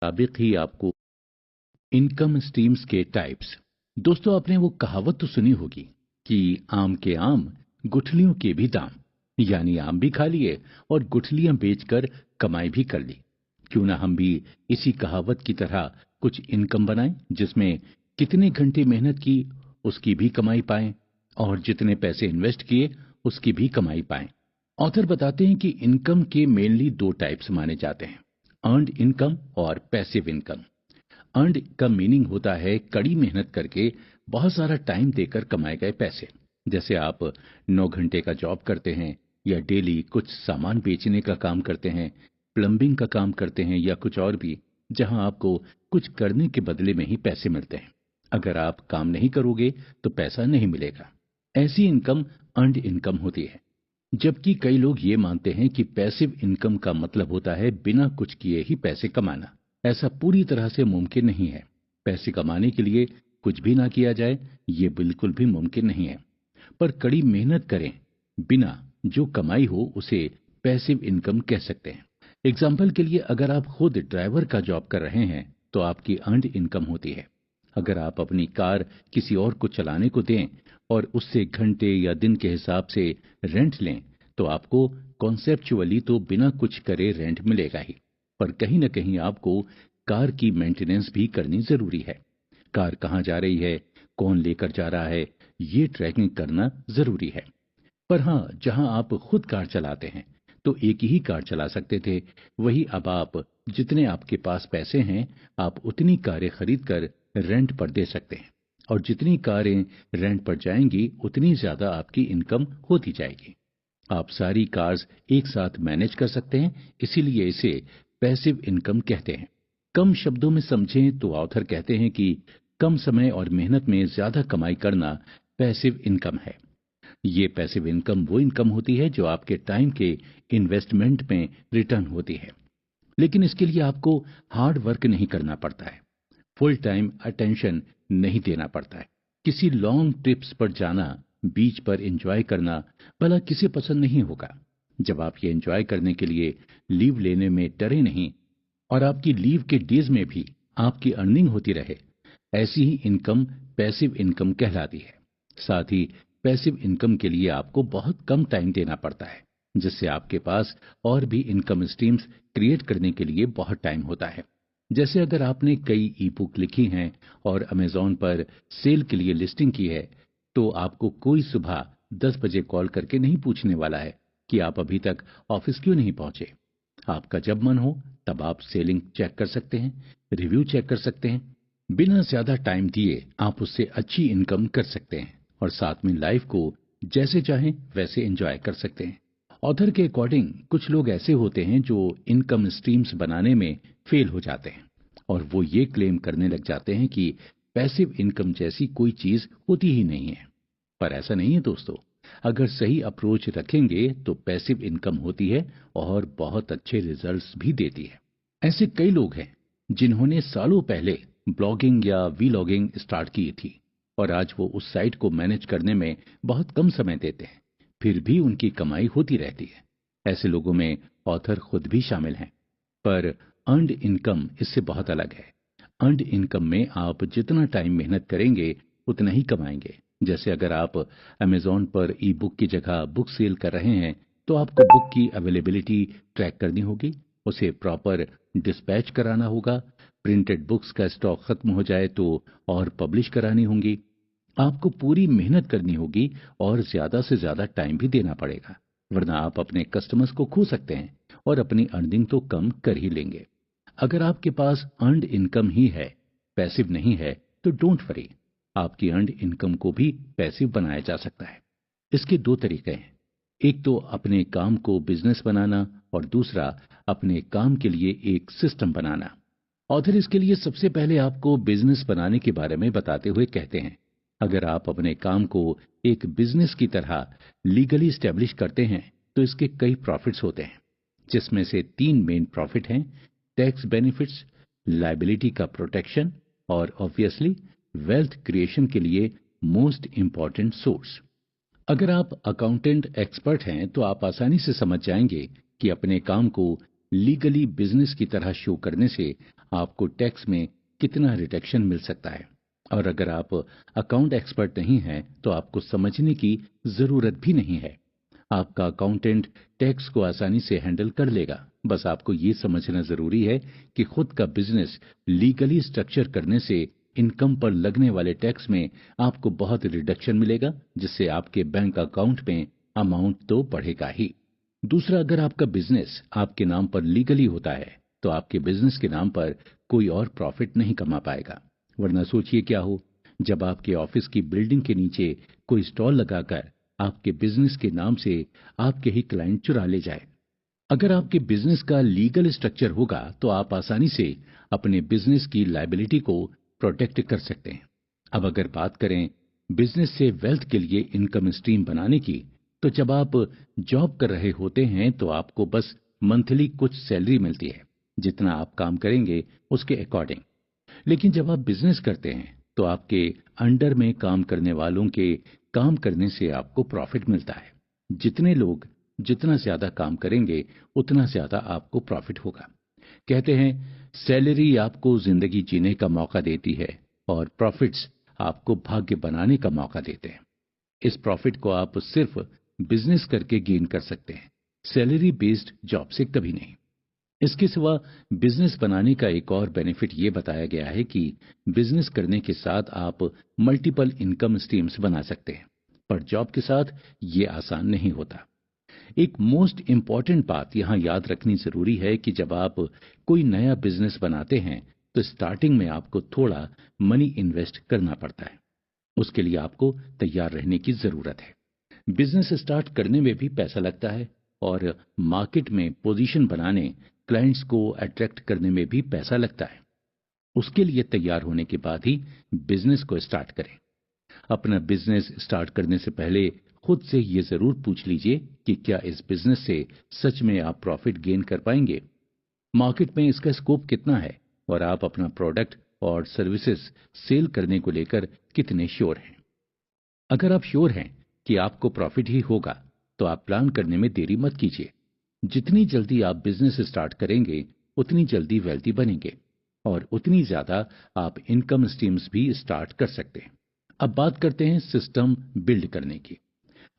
मुताबिक ही आपको income streams के टाइप्स। दोस्तों, आपने वो कहावत तो सुनी होगी कि आम के आम, गुठलियों के भी दाम। यानी आम भी खा लिए और गुठलियां बेचकर कमाई भी कर ली। क्यों ना हम भी इसी कहावत की तरह कुछ इनकम बनाएं, जिसमें कितने घंटे मेहनत की उसकी भी कमाई पाएं और जितने पैसे इन्वेस्ट किए उसकी भी कमाई पाएं। ऑथर बताते हैं कि इनकम के मेनली दो टाइप्स माने जाते हैं, अर्नड इनकम और पैसिव इनकम। अर्नड का मीनिंग होता है कड़ी मेहनत करके बहुत सारा टाइम देकर कमाए गए पैसे। जैसे आप 9 घंटे का जॉब करते हैं या डेली कुछ सामान बेचने का काम करते हैं, प्लम्बिंग का काम करते हैं या कुछ और भी, जहां आपको कुछ करने के बदले में ही पैसे मिलते हैं। अगर आप काम नहीं करोगे तो पैसा नहीं मिलेगा। ऐसी इनकम अर्नड इनकम होती है। जबकि कई लोग ये मानते हैं कि पैसिव इनकम का मतलब होता है बिना कुछ किए ही पैसे कमाना। ऐसा पूरी तरह से मुमकिन नहीं है। पैसे कमाने के लिए कुछ भी ना किया जाए, ये बिल्कुल भी मुमकिन नहीं है। पर कड़ी मेहनत करें बिना जो कमाई हो उसे पैसिव इनकम कह सकते हैं। एग्जाम्पल के लिए, अगर आप खुद ड्राइवर का जॉब कर रहे हैं तो आपकी अर्नड इनकम होती है। अगर आप अपनी कार किसी और को चलाने को दें और उससे घंटे या दिन के हिसाब से रेंट लें, तो आपको कॉन्सेप्चुअली तो बिना कुछ करे रेंट मिलेगा ही, पर कहीं न कहीं आपको कार की मेंटेनेंस भी करनी जरूरी है। कार कहाँ जा रही है, कौन लेकर जा रहा है, ये ट्रैकिंग करना जरूरी है। पर हाँ, जहां आप खुद कार चलाते हैं तो एक ही कार चला सकते थे, वही अब आप जितने आपके पास पैसे हैं, आप उतनी कारें खरीद कर रेंट पर दे सकते हैं। और जितनी कारें रेंट पर जाएंगी उतनी ज्यादा आपकी इनकम होती जाएगी। आप सारी कार्स एक साथ मैनेज कर सकते हैं, इसीलिए इसे पैसिव इनकम कहते हैं। कम शब्दों में समझें तो ऑथर कहते हैं कि कम समय और मेहनत में ज्यादा कमाई करना पैसिव इनकम है। ये पैसिव इनकम वो इनकम होती है जो आपके टाइम के इन्वेस्टमेंट में रिटर्न होती है। लेकिन इसके लिए आपको हार्ड वर्क नहीं करना पड़ता है, फुल टाइम अटेंशन नहीं देना पड़ता है। किसी लॉन्ग ट्रिप्स पर जाना, बीच पर एंजॉय करना भला किसे पसंद नहीं होगा। जब आप ये एंजॉय करने के लिए लीव लेने में डरे नहीं और आपकी लीव के डेज में भी आपकी अर्निंग होती रहे, ऐसी ही इनकम पैसिव इनकम कहलाती है। साथ ही पैसिव इनकम के लिए आपको बहुत कम टाइम देना पड़ता है, जिससे आपके पास और भी इनकम स्ट्रीम्स क्रिएट करने के लिए बहुत टाइम होता है। जैसे अगर आपने कई ई बुक लिखी हैं और अमेजोन पर सेल के लिए लिस्टिंग की है, तो आपको कोई सुबह 10 बजे कॉल करके नहीं पूछने वाला है कि आप अभी तक ऑफिस क्यों नहीं पहुंचे। आपका जब मन हो तब आप सेलिंग चेक कर सकते हैं, रिव्यू चेक कर सकते हैं। बिना ज्यादा टाइम दिए आप उससे अच्छी इनकम कर सकते हैं और साथ में लाइफ को जैसे चाहें वैसे एंजॉय कर सकते हैं। ऑथर के अकॉर्डिंग कुछ लोग ऐसे होते हैं जो इनकम स्ट्रीम्स बनाने में फेल हो जाते हैं और वो ये क्लेम करने लग जाते हैं कि पैसिव इनकम जैसी कोई चीज होती ही नहीं है। पर ऐसा नहीं है दोस्तों। अगर सही अप्रोच रखेंगे तो पैसिव इनकम होती है और बहुत अच्छे रिजल्ट्स भी देती है। ऐसे कई लोग हैं जिन्होंने सालों पहले ब्लॉगिंग या वीलॉगिंग स्टार्ट की थी और आज वो उस साइट को मैनेज करने में बहुत कम समय देते हैं, फिर भी उनकी कमाई होती रहती है। ऐसे लोगों में ऑथर खुद भी शामिल हैं। पर अर्नड इनकम इससे बहुत अलग है। अर्नड इनकम में आप जितना टाइम मेहनत करेंगे उतना ही कमाएंगे। जैसे अगर आप अमेजोन पर ई बुक की जगह बुक सेल कर रहे हैं, तो आपको बुक की अवेलेबिलिटी ट्रैक करनी होगी, उसे प्रॉपर डिस्पैच कराना होगा। प्रिंटेड बुक्स का स्टॉक खत्म हो जाए तो और पब्लिश करानी होंगी। आपको पूरी मेहनत करनी होगी और ज्यादा से ज्यादा टाइम भी देना पड़ेगा, वरना आप अपने कस्टमर्स को खो सकते हैं और अपनी अर्निंग तो कम कर ही लेंगे। अगर आपके पास अर्नड इनकम ही है, पैसिव नहीं है, तो डोंट वरी, आपकी अर्नड इनकम को भी पैसिव बनाया जा सकता है। इसके दो तरीके हैं, एक तो अपने काम को बिजनेस बनाना और दूसरा अपने काम के लिए एक सिस्टम बनाना। ऑथर इसके लिए सबसे पहले आपको बिजनेस बनाने के बारे में बताते हुए कहते हैं, अगर आप अपने काम को एक बिजनेस की तरह लीगली स्टैब्लिश करते हैं तो इसके कई प्रॉफिट्स होते हैं, जिसमें से तीन मेन प्रॉफिट हैं, टैक्स बेनिफिट्स, लायबिलिटी का प्रोटेक्शन और ऑब्वियसली वेल्थ क्रिएशन के लिए मोस्ट इंपॉर्टेंट सोर्स। अगर आप अकाउंटेंट एक्सपर्ट हैं तो आप आसानी से समझ जाएंगे कि अपने काम को लीगली बिजनेस की तरह शो करने से आपको टैक्स में कितना रिडक्शन मिल सकता है। और अगर आप अकाउंट एक्सपर्ट नहीं हैं तो आपको समझने की जरूरत भी नहीं है। आपका अकाउंटेंट टैक्स को आसानी से हैंडल कर लेगा। बस आपको ये समझना जरूरी है कि खुद का बिजनेस लीगली स्ट्रक्चर करने से इनकम पर लगने वाले टैक्स में आपको बहुत रिडक्शन मिलेगा, जिससे आपके बैंक अकाउंट में अमाउंट तो बढ़ेगा ही। दूसरा, अगर आपका बिजनेस आपके नाम पर लीगली होता है तो आपके बिजनेस के नाम पर कोई और प्रॉफिट नहीं कमा पाएगा। वरना सोचिए क्या हो जब आपके ऑफिस की बिल्डिंग के नीचे कोई स्टॉल लगाकर आपके बिजनेस के नाम से आपके ही क्लाइंट चुरा ले जाए। अगर आपके बिजनेस का लीगल स्ट्रक्चर होगा तो आप आसानी से अपने बिजनेस की लायबिलिटी को प्रोटेक्ट कर सकते हैं। अब अगर बात करें बिजनेस से वेल्थ के लिए इनकम स्ट्रीम बनाने की, तो जब आप जॉब कर रहे होते हैं तो आपको बस मंथली कुछ सैलरी मिलती है, जितना आप काम करेंगे उसके अकॉर्डिंग। लेकिन जब आप बिजनेस करते हैं तो आपके अंडर में काम करने वालों के काम करने से आपको प्रॉफिट मिलता है। जितने लोग जितना ज्यादा काम करेंगे उतना ज्यादा आपको प्रॉफिट होगा। कहते हैं सैलरी आपको जिंदगी जीने का मौका देती है और प्रॉफिट्स आपको भाग्य बनाने का मौका देते हैं। इस प्रॉफिट को आप सिर्फ बिजनेस करके गेन कर सकते हैं, सैलरी बेस्ड जॉब से कभी नहीं। इसके सिवा बिजनेस बनाने का एक और बेनिफिट ये बताया गया है कि बिजनेस करने के साथ आप मल्टीपल इनकम स्ट्रीम्स बना सकते हैं, पर जॉब के साथ ये आसान नहीं होता। एक मोस्ट इम्पॉर्टेंट बात यहाँ याद रखनी जरूरी है कि जब आप कोई नया बिजनेस बनाते हैं तो स्टार्टिंग में आपको थोड़ा मनी इन्वेस्ट करना पड़ता है। उसके लिए आपको तैयार रहने की जरूरत है। बिजनेस स्टार्ट करने में भी पैसा लगता है और मार्केट में पोजीशन बनाने, क्लाइंट्स को अट्रैक्ट करने में भी पैसा लगता है। उसके लिए तैयार होने के बाद ही बिजनेस को स्टार्ट करें। अपना बिजनेस स्टार्ट करने से पहले खुद से ये जरूर पूछ लीजिए कि क्या इस बिजनेस से सच में आप प्रॉफिट गेन कर पाएंगे, मार्केट में इसका स्कोप कितना है और आप अपना प्रोडक्ट और सर्विसेज सेल करने को लेकर कितने श्योर हैं। अगर आप श्योर हैं कि आपको प्रॉफिट ही होगा तो आप प्लान करने में देरी मत कीजिए। जितनी जल्दी आप बिजनेस स्टार्ट करेंगे उतनी जल्दी वेल्थी बनेंगे और उतनी ज्यादा आप इनकम स्ट्रीम्स भी स्टार्ट कर सकते हैं। अब बात करते हैं सिस्टम बिल्ड करने की।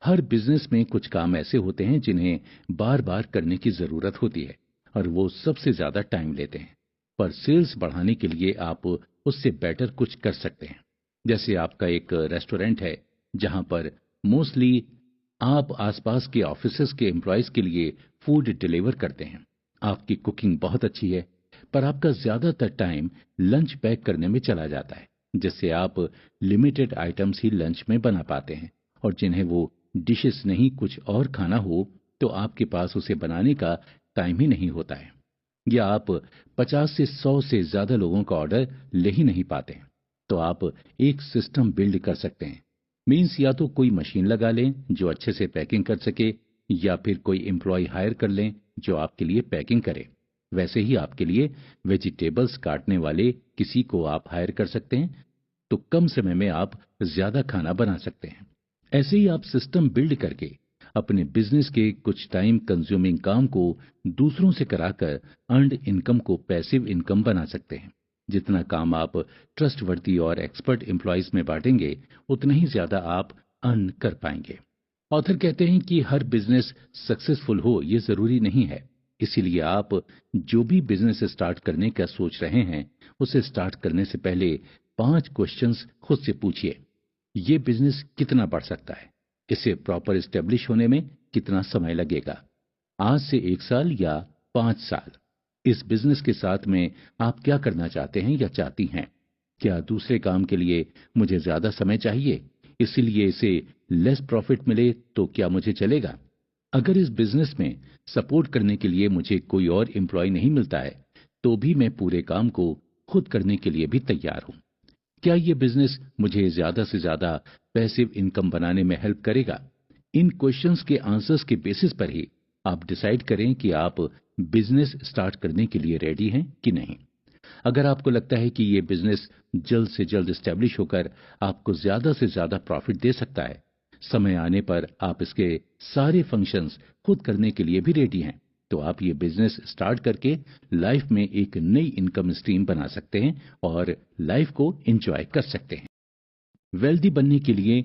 हर बिजनेस में कुछ काम ऐसे होते हैं जिन्हें बार बार करने की जरूरत होती है और वो सबसे ज्यादा टाइम लेते हैं, पर सेल्स बढ़ाने के लिए आप उससे बेटर कुछ कर सकते हैं। जैसे आपका एक रेस्टोरेंट है जहां पर मोस्टली आप आसपास के ऑफिसेज के एम्प्लॉयज के लिए फूड डिलीवर करते हैं। आपकी कुकिंग बहुत अच्छी है, पर आपका ज्यादातर टाइम लंच पैक करने में चला जाता है, जिससे आप लिमिटेड आइटम्स ही लंच में बना पाते हैं और जिन्हें वो डिशेस नहीं कुछ और खाना हो तो आपके पास उसे बनाने का टाइम ही नहीं होता है, या आप 50 से 100 से ज्यादा लोगों का ऑर्डर ले ही नहीं पाते हैं। तो आप एक सिस्टम बिल्ड कर सकते हैं। मीन्स या तो कोई मशीन लगा लें जो अच्छे से पैकिंग कर सके, या फिर कोई एम्प्लॉय हायर कर लें जो आपके लिए पैकिंग करे। वैसे ही आपके लिए वेजिटेबल्स काटने वाले किसी को आप हायर कर सकते हैं, तो कम समय में आप ज्यादा खाना बना सकते हैं। ऐसे ही आप सिस्टम बिल्ड करके अपने बिजनेस के कुछ टाइम कंज्यूमिंग काम को दूसरों से कराकर अर्नड इनकम को पैसिव इनकम बना सकते हैं। जितना काम आप ट्रस्टवर्दी और एक्सपर्ट एम्प्लॉयज में बांटेंगे उतना ही ज्यादा आप अर्न कर पाएंगे। ऑथर कहते हैं कि हर बिजनेस सक्सेसफुल हो ये जरूरी नहीं है। इसीलिए आप जो भी बिजनेस स्टार्ट करने का सोच रहे हैं उसे स्टार्ट करने से पहले 5 क्वेश्चंस खुद से पूछिए। ये बिजनेस कितना बढ़ सकता है, इसे प्रॉपर स्टेब्लिश होने में कितना समय लगेगा, आज से 1 साल या 5 साल। इस बिजनेस के साथ में आप क्या करना चाहते हैं या चाहती हैं। क्या दूसरे काम के लिए मुझे ज्यादा समय चाहिए, इसीलिए इसे लेस प्रॉफिट मिले तो क्या मुझे चलेगा। अगर इस बिजनेस में सपोर्ट करने के लिए मुझे कोई और एम्प्लॉय नहीं मिलता है तो भी मैं पूरे काम को खुद करने के लिए भी तैयार हूं। क्या ये बिजनेस मुझे ज्यादा से ज्यादा पैसिव इनकम बनाने में हेल्प करेगा। इन क्वेश्चंस के आंसर्स के बेसिस पर ही आप डिसाइड करें कि आप बिजनेस स्टार्ट करने के लिए रेडी हैं कि नहीं। अगर आपको लगता है कि ये बिजनेस जल्द से जल्द स्टैब्लिश होकर आपको ज्यादा से ज्यादा प्रॉफिट दे सकता है, समय आने पर आप इसके सारे फंक्शंस खुद करने के लिए भी रेडी हैं, तो आप ये बिजनेस स्टार्ट करके लाइफ में एक नई इनकम स्ट्रीम बना सकते हैं और लाइफ को एंजॉय कर सकते हैं। वेल्दी बनने के लिए